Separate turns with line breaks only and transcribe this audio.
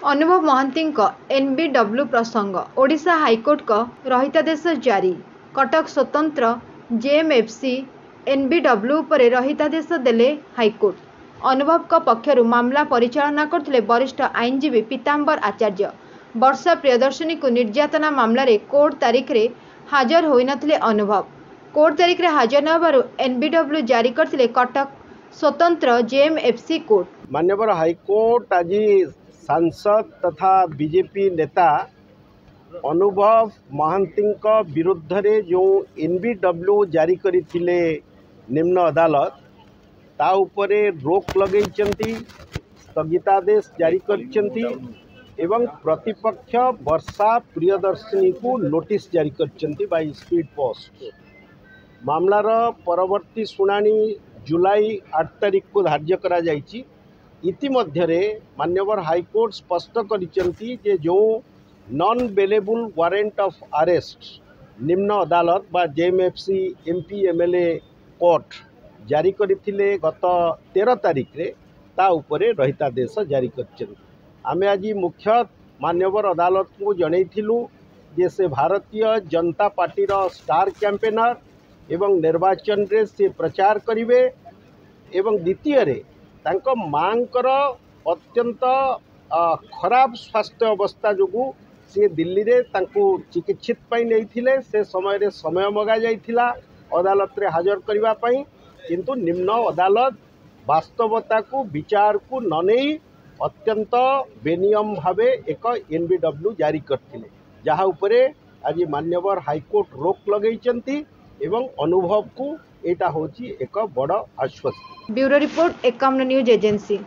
अनुभव महांती एनबीडब्ल्यू प्रसंग ओडिशा हाईकोर्ट का रहितादेश जारी कटक स्वतंत्र जेएमएफसी एनबीडब्ल्यू पर रहितादेश देले हाईकोर्ट। अनुभव का पक्षरु मामला परिचालना करथिले वरिष्ठ आईनजीवी पीतांबर आचार्य। वर्षा प्रियदर्शनी को निर्यातना मामला रे कोर्ट तारीख रे हाजर होई नथिले अनुभव। कोर्ट तारीख रे हाजर नबारु एनबीडब्ल्यू जारी करथिले कटक स्वतंत्र जेएमएफसी कोर्ट।
माननीय हाईकोर्ट आज सांसद तथा बीजेपी नेता अनुभव महांती विरुद्ध रे जो एनबीडब्ल्यू जारी करथिले निम्न अदालत ता उपरे रोक लगे स्थगितादेश जारी करछंती एवं प्रतिपक्ष वर्षा प्रियदर्शनी को नोटिस जारी करछंती बाय स्पीड पोस्ट। मामलार परवर्ती शुणाणी जुलाई 8 तारीख को धार्य करा जायछि। इतिमध्यरे माननीय हाईकोर्ट स्पष्ट करिसेंती जे जो non bailable warrant of arrest निम्न अदालत बा जेएमएफसी एमपी एमएलए कोर्ट जारी करथिले गत 13 तारीख रे ता उपरे रहितादेश जारी करछन। आमे आज मुख्य माननीय अदालत को जनैथिलु जे से भारतीय जनता पार्टी रो स्टार कैंपेनर एवं निर्वाचन रे से प्रचार करिवे एवं द्वितीय रे तांको मांकर अत्यंत खराब स्वास्थ्य अवस्था जोगु से दिल्ली रे तांको चिकित्सित पई नैथिले से समय रे समय मगा जाइथिला अदालत रे हाजर करिवा पई, किंतु निम्न अदालत वास्तवता को विचार को न नहीं अत्यंत बेनियम भावे एक एनबीडब्ल्यू जारी करथिले, जहा उपरे आज माननीय हाईकोर्ट रोक लगैचंती एवं अनुभव को एटा होची एक बड़ आश्वस्त।
Bureau report 51 news agency.